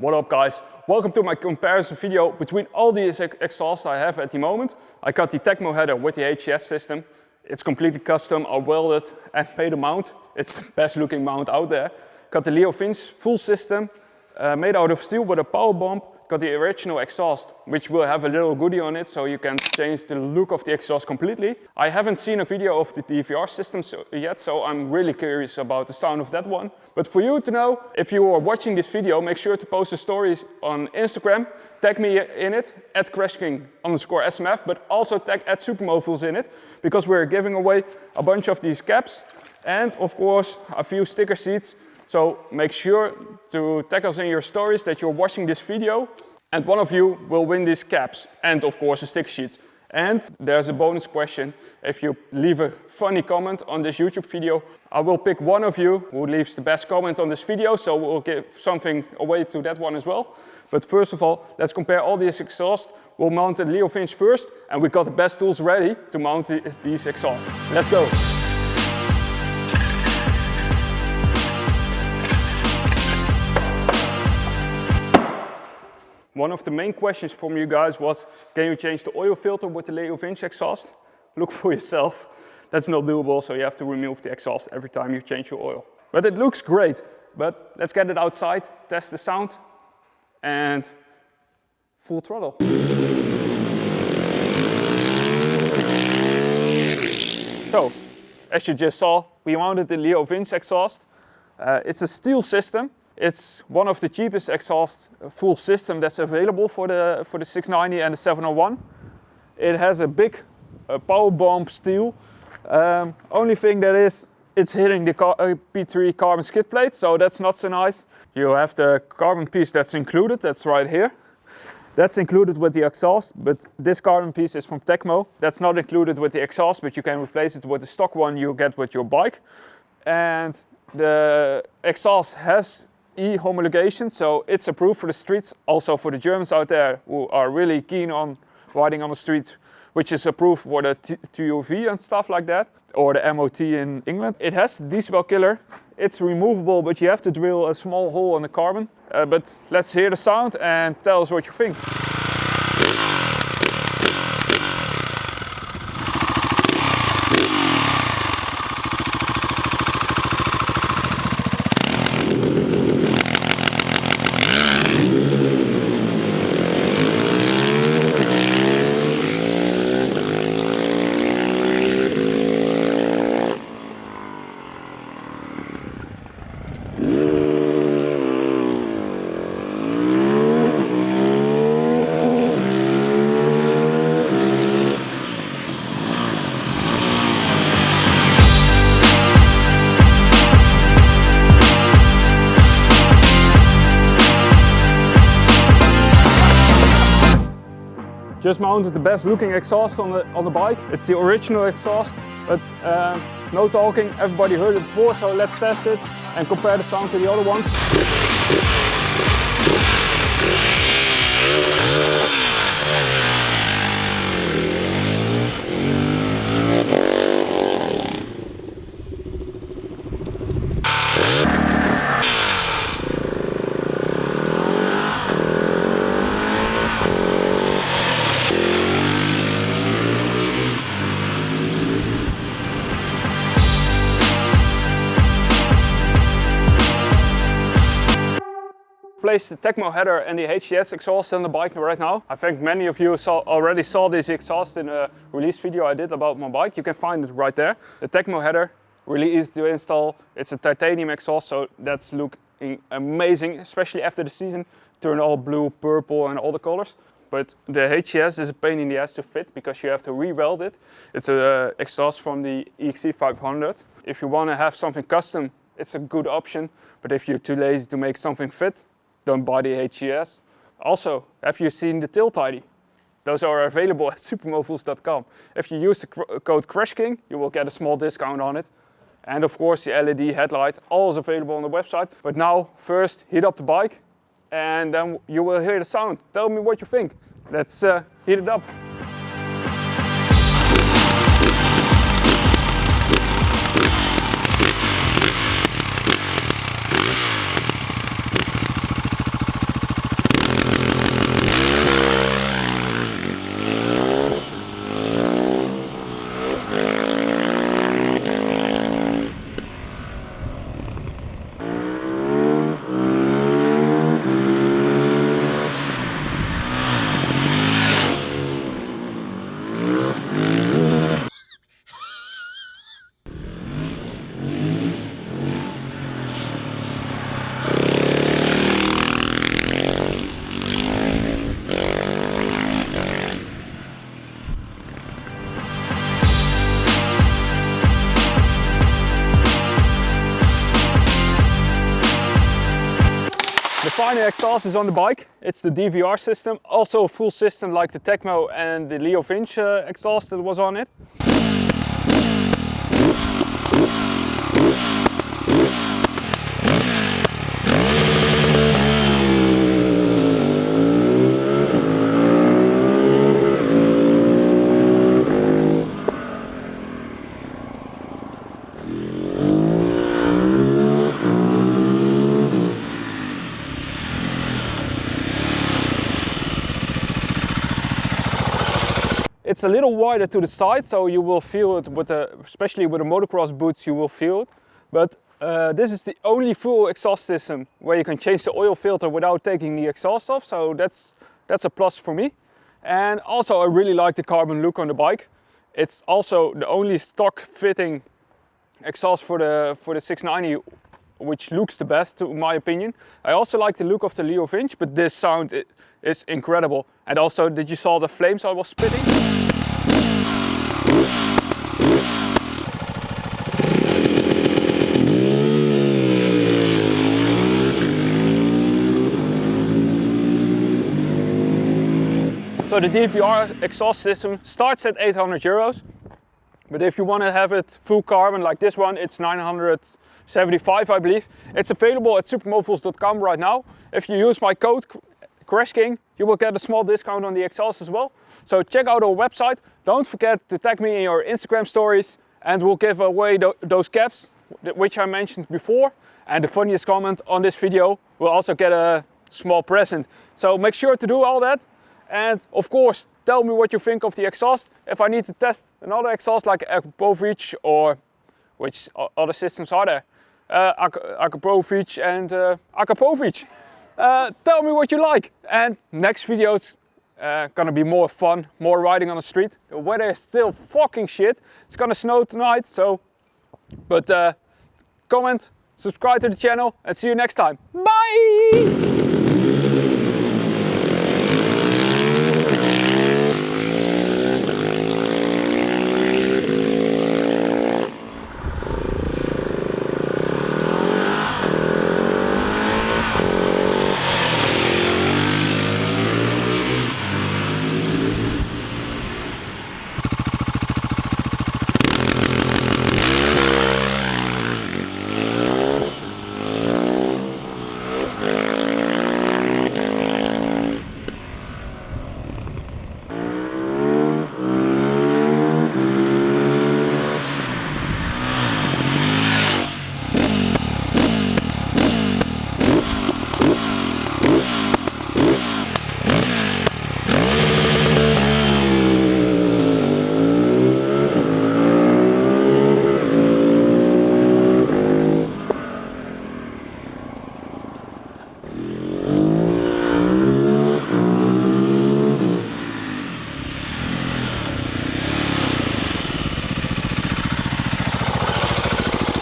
What up guys, welcome to my comparison video between all these exhausts I have at the moment. I got the Tekmo header with the HGS system. It's completely custom, I welded and made a mount. It's the best looking mount out there. Got the Leovince full system, made out of steel with a power bump. Got the original exhaust, which will have a little goodie on it, so you can change the look of the exhaust completely. I haven't seen a video of the DVR system yet, so I'm really curious about the sound of that one. But for you to know, if you are watching this video, make sure to post the stories on Instagram, tag me in it, @crashking_smf, but also tag @Supermofools in it, because we're giving away a bunch of these caps and of course a few sticker sheets. So make sure to tag us in your stories that you're watching this video, and one of you will win these caps and of course the sticker sheets. And there's a bonus question. If you leave a funny comment on this YouTube video, I will pick one of you who leaves the best comment on this video, so we'll give something away to that one as well. But first of all, let's compare all these exhausts. We'll mount the Leovince first, and we got the best tools ready to mount these exhausts. Let's go! One of the main questions from you guys was, can you change the oil filter with the Leovince exhaust? Look for yourself. That's not doable, so you have to remove the exhaust every time you change your oil. But it looks great. But let's get it outside, test the sound, and full throttle. So, as you just saw, we mounted the Leovince exhaust. It's a steel system. It's one of the cheapest exhaust full system that's available for the 690 and the 701. It has a big power bump steel. Only thing that is, it's hitting the P3 carbon skid plate, so that's not so nice. You have the carbon piece that's included, that's right here. That's included with the exhaust, but this carbon piece is from Tekmo. That's not included with the exhaust, but you can replace it with the stock one you get with your bike. And the exhaust has E-homologation, so it's approved for the streets, also for the Germans out there who are really keen on riding on the streets, which is approved for the TUV and stuff like that, or the MOT in England. It has the decibel killer. It's removable, but you have to drill a small hole in the carbon. But let's hear the sound and tell us what you think. Just mounted the best looking exhaust on the bike. It's the original exhaust, but no talking, everybody heard it before, so let's test it and compare the sound to the other ones. Place the Tekmo header and the HGS exhaust on the bike right now. I think many of you already saw this exhaust in a release video I did about my bike. You can find it right there. The Tekmo header, really easy to install. It's a titanium exhaust, so that's looking amazing, especially after the season. Turn all blue, purple and all the colors. But the HGS is a pain in the ass to fit because you have to re-weld it. It's an exhaust from the EXC 500. If you want to have something custom, it's a good option. But if you're too lazy to make something fit, don't buy the HGS. Also, have you seen the tail tidy? Those are available at supermofools.com. If you use the code CRASHKING, you will get a small discount on it. And of course the LED headlight, all is available on the website. But now, first heat up the bike and then you will hear the sound. Tell me what you think. Let's heat it up. 690 exhaust is on the bike. It's the DVR system, also a full system like the Tekmo and the Leovince exhaust that was on it. It's a little wider to the side, so you will feel it with especially with the motocross boots, you will feel it. But this is the only full exhaust system where you can change the oil filter without taking the exhaust off, so that's a plus for me. And also I really like the carbon look on the bike. It's also the only stock fitting exhaust for the 690, which looks the best in my opinion. I also like the look of the Leovince, but this sound is incredible. And also, did you saw the flames I was spitting? So the DVR exhaust system starts at 800 euros. But if you want to have it full carbon like this one, it's 975 I believe. It's available at supermofools.com right now. If you use my code CrashKing, you will get a small discount on the exhaust as well. So check out our website. Don't forget to tag me in your Instagram stories and we'll give away those caps which I mentioned before. And the funniest comment on this video will also get a small present. So make sure to do all that. And of course, tell me what you think of the exhaust. If I need to test another exhaust like Leovince or which other systems are there? Leovince and Leovince. Tell me what you like. And next video's gonna be more fun, more riding on the street. The weather is still fucking shit. It's gonna snow tonight, so. But comment, subscribe to the channel, and see you next time. Bye!